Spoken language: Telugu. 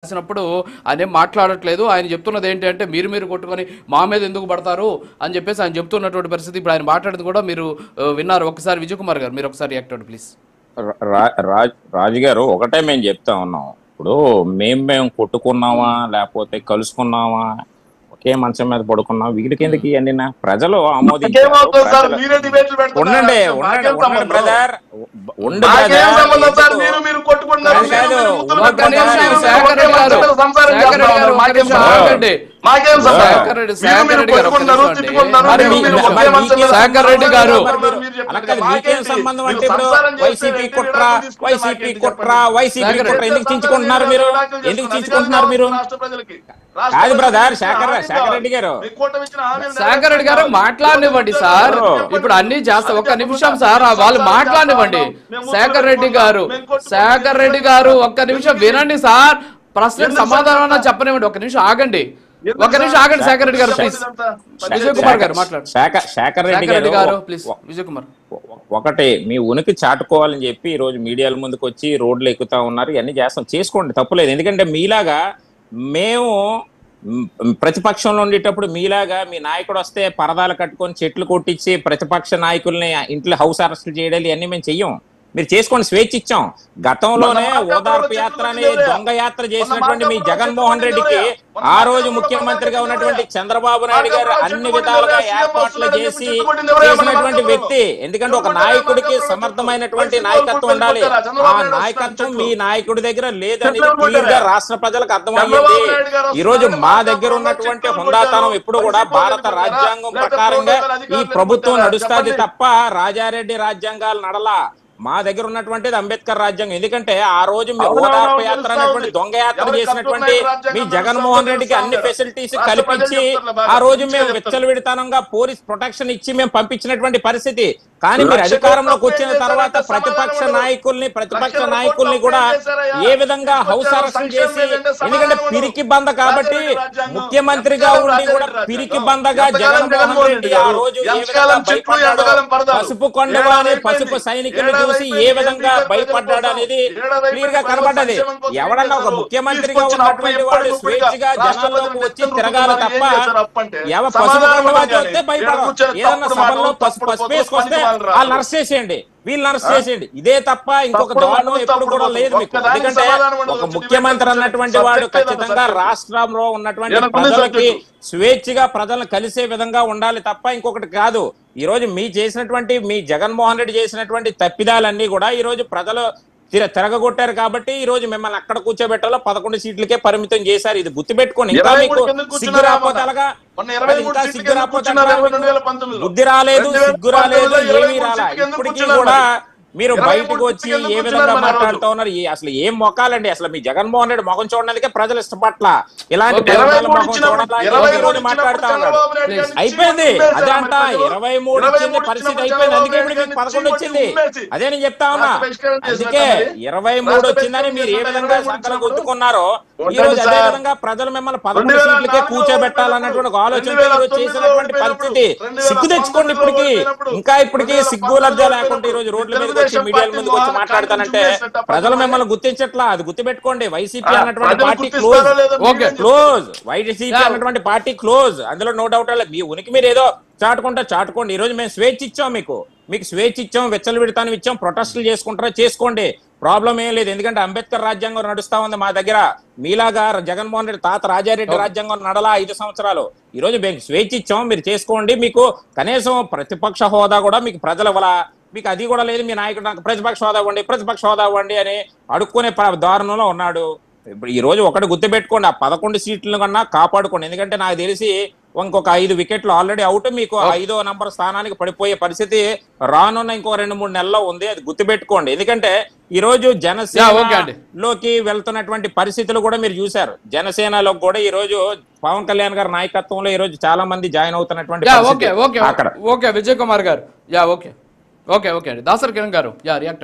రాసినప్పుడు ఆయన ఏం మాట్లాడట్లేదు. ఆయన చెప్తున్నది ఏంటి అంటే మీరు కొట్టుకొని మా మీద ఎందుకు పడతారు అని చెప్పేసి ఆయన చెప్తున్నటువంటి పరిస్థితి. ఇప్పుడు ఆయన మాట్లాడింది కూడా మీరు విన్నారు. ఒకసారి విజయ్ కుమార్ గారు మీరు ఒకసారి రియాక్ట్ అవ్వండి ప్లీజ్. రాజు గారు ఒకటే మేము చెప్తా ఉన్నాం. ఇప్పుడు మేము కొట్టుకున్నామా లేకపోతే కలుసుకున్నామా ఒకే మంచం మీద పడుకున్నాం వీటికి ఎందుకు ఇవన్నీ ప్రజలు ఆమోదించారు. ఉండండి బ్రదర్ మీకేం సంబంధం అంటే ఇప్పుడు వైసీపీ కుట్ర ఎందుకు చించుకుంటున్నారు మీరు? ఎందుకు చించుకుంటున్నారు మీరు? కాదు బ్రదర్ శేఖర్ రెడ్డి గారు మాట్లాడనివ్వండి సార్. ఇప్పుడు అన్ని చేస్తా ఒక్క నిమిషం సార్ వాళ్ళు మాట్లాడనివ్వండి. శేఖర్ రెడ్డి గారు ఒక్క నిమిషం వినండి సార్. ప్రశ్నకు సమాధానం చెప్పనివ్వండి. ఒక్క నిమిషం ఆగండి. శేఖర్ రెడ్డి గారు ప్లీజ్. విజయ్ కుమార్ గారు మాట్లాడు. శేఖర్ రెడ్డి గారు ప్లీజ్. విజయ్ కుమార్ ఒకటి మీ ఉనికి చాటుకోవాలని చెప్పి ఈ రోజు మీడియాల ముందుకు వచ్చి రోడ్లు ఎక్కుతా ఉన్నారు. ఇవన్నీ చేసుకోండి, తప్పులేదు. ఎందుకంటే మీలాగా మేము ప్రతిపక్షంలో ఉండేటప్పుడు మీలాగా మీ నాయకుడు వస్తే పరదాలు కట్టుకొని చెట్లు కొట్టించి ప్రతిపక్ష నాయకుల్ని ఇంట్లో హౌస్ అరెస్టులు చేయడాలు ఇవన్నీ మేము చెయ్యం. మీరు చేసుకోండి, స్వేచ్ఛ ఇచ్చాం. గతంలోనే ఓదార్పు యాత్ర అని దొంగ యాత్ర చేసినటువంటి మీ జగన్మోహన్ రెడ్డికి ఆ రోజు ముఖ్యమంత్రిగా ఉన్నటువంటి చంద్రబాబు నాయుడు గారు అన్ని విధాలుగా ఏర్పాట్లు చేసినటువంటి వ్యక్తి. ఎందుకంటే ఒక నాయకుడికి సమర్థమైనటువంటి నాయకత్వం ఉండాలి. ఆ నాయకత్వం మీ నాయకుడి దగ్గర లేదని క్లియర్ గా రాష్ట్ర ప్రజలకు అర్థమయ్యింది. ఈ రోజు మా దగ్గర ఉన్నటువంటి హుందాతనం ఎప్పుడు కూడా భారత రాజ్యాంగం ప్రకారంగా ఈ ప్రభుత్వం నడుస్తుంది తప్ప రాజారెడ్డి రాజ్యాంగాలు నడలా. మా దగ్గర ఉన్నటువంటిది అంబేద్కర్ రాజ్యాంగం. ఎందుకంటే ఆ రోజు మీ ఓదార్పు యాత్ర అనేటువంటి దొంగ యాత్ర చేసినటువంటి మీ జగన్మోహన్ రెడ్డికి అన్ని ఫెసిలిటీస్ కల్పించి ఆ రోజు మేము విచ్చలవిడితనంగా పోలీస్ ప్రొటెక్షన్ ఇచ్చి మేము పంపించినటువంటి పరిస్థితి. కానీ మీరు అధికారంలోకి వచ్చిన తర్వాత ప్రతిపక్ష నాయకుల్ని కూడా ఏ విధంగా హౌస్ అరెస్ట్ చేసి, ఎందుకంటే పిరికి బంద కాబట్టి ముఖ్యమంత్రిగా ఉండి కూడా పిరికి బందగా జగన్మోహన్ రెడ్డి ఆ రోజు ఏ విధంగా భయపడ్డాడో, పసుపు కొండవా అనే పసుపు సైనికులు చూసి ఏ విధంగా భయపడ్డాడు అనేది క్లియర్ గా కనబడ్డది. ఎవడన్నా ఒక ముఖ్యమంత్రిగా ఉన్నటువంటి వాడు స్వేచ్ఛగా జనాల్లోకి వచ్చి తిరగాలి తప్ప పసుపు కొండవా చూస్తే భయపడదు. ఏదన్నా సభల్లో పసుపు వేసుకొస్తే వాళ్ళు అరెస్ట్ చేసేయండి, వీళ్ళని అరెస్ట్ చేసేయండి. ఇదే తప్ప ఇంకొక దారుణం ఎప్పుడు కూడా లేదు మీకు. ఎందుకంటే ఒక ముఖ్యమంత్రి అన్నటువంటి వాడు ఖచ్చితంగా రాష్ట్రంలో ఉన్నటువంటి ప్రజలకి స్వేచ్ఛగా ప్రజలను కలిసే విధంగా ఉండాలి తప్ప ఇంకొకటి కాదు. ఈ రోజు మీ జగన్మోహన్ రెడ్డి చేసినటువంటి తప్పిదాలన్నీ కూడా ఈ రోజు ప్రజలు తిరగగొట్టారు కాబట్టి ఈ రోజు మిమ్మల్ని అక్కడ కూర్చోబెట్టాలో 11 సీట్లకే పరిమితం చేశారు. ఇది గుర్తుపెట్టుకోండి. ఇంకా మీకు సిగ్గు రాకపోతే అలాగా, బుద్ధి రాలేదు, సిగ్గు రాలేదు, ఏమీ రాలా. ఇప్పటికీ కూడా మీరు బయటకు వచ్చి ఏ విధంగా మాట్లాడుతూ ఉన్నారు? అసలు ఏం మొక్కాలండి? అసలు మీ జగన్మోహన్ రెడ్డి ముఖం చూడడానికే ప్రజలు ఇష్టపట్ల. ఇలాంటి మాట్లాడుతా ఉన్నారు. అయిపోయింది అదే అంట. 23 వచ్చింది, పరిస్థితి అయిపోయింది. అందుకే ఇప్పుడు మీకు 11 వచ్చింది. అదే నేను చెప్తా ఉన్నా. అందుకే 23 వచ్చిందని మీరు ఏ విధంగా సంకలం గుర్తుకున్నారో ఈ రోజు అదే విధంగా ప్రజలు మిమ్మల్ని 11 సీట్లకే కూర్చోబెట్టాలన్నటువంటి ఆలోచనతో ఈరోజు చేసినటువంటి పరిస్థితి. సిగ్గు తెచ్చుకోండి. ఇప్పటికీ సిగ్గు లబ్ధ లేకుండా ఈ రోజు రోడ్ల మీద మీడియాల ముందుకు వచ్చి మాట్లాడతానంటే ప్రజలు మిమ్మల్ని గుర్తించట్లా. అది గుర్తుపెట్టుకోండి. వైసీపీ అన్నటువంటి పార్టీ క్లోజ్. వైసీపీ అన్నటువంటి పార్టీ క్లోజ్. అందులో నో డౌట్. మీ ఉనికి మీరు ఏదో చాటుకోండి. ఈ రోజు మేము స్వేచ్ఛ ఇచ్చాం, మీకు స్వేచ్ఛ ఇచ్చాం, విచ్చలవిడితనం ఇచ్చాం. ప్రొటెస్టులు చేసుకుంటారా చేసుకోండి, ప్రాబ్లం ఏం లేదు. ఎందుకంటే అంబేద్కర్ రాజ్యాంగం నడుస్తా ఉంది మా దగ్గర. మీలాగా జగన్మోహన్ రెడ్డి తాత రాజారెడ్డి రాజ్యాంగం నడలా 5 సంవత్సరాలు. ఈ రోజు మేము స్వేచ్ఛ ఇచ్చాం, మీరు చేసుకోండి. మీకు కనీసం ప్రతిపక్ష హోదా కూడా మీకు ప్రజల వల్ల మీకు అది కూడా లేదు. మీ నాయకుడు నాకు ప్రతిపక్ష హోదా ఇవ్వండి అని అడుక్కునే దారుణంలో ఉన్నాడు. ఇప్పుడు ఈ రోజు ఒకటి గుర్తుపెట్టుకోండి, ఆ 11 సీట్లను కన్నా కాపాడుకోండి. ఎందుకంటే నాకు తెలిసి ఇంకొక 5 వికెట్లు ఆల్రెడీ అవుట్. మీకు 5వ నంబర్ స్థానానికి పడిపోయే పరిస్థితి రానున్న ఇంకో 2-3 నెలల్లో ఉంది. అది గుర్తుపెట్టుకోండి. ఎందుకంటే ఈ రోజు జనసేనలోకి వెళ్తున్నటువంటి పరిస్థితులు కూడా మీరు చూశారు. జనసేనలో కూడా ఈ రోజు పవన్ కళ్యాణ్ గారి నాయకత్వంలో ఈ రోజు చాలా మంది జాయిన్ అవుతున్నటువంటి విజయ్ కుమార్ గారు. ఓకే అండి. దాసరి కిరణ్ గారు రియాక్ట్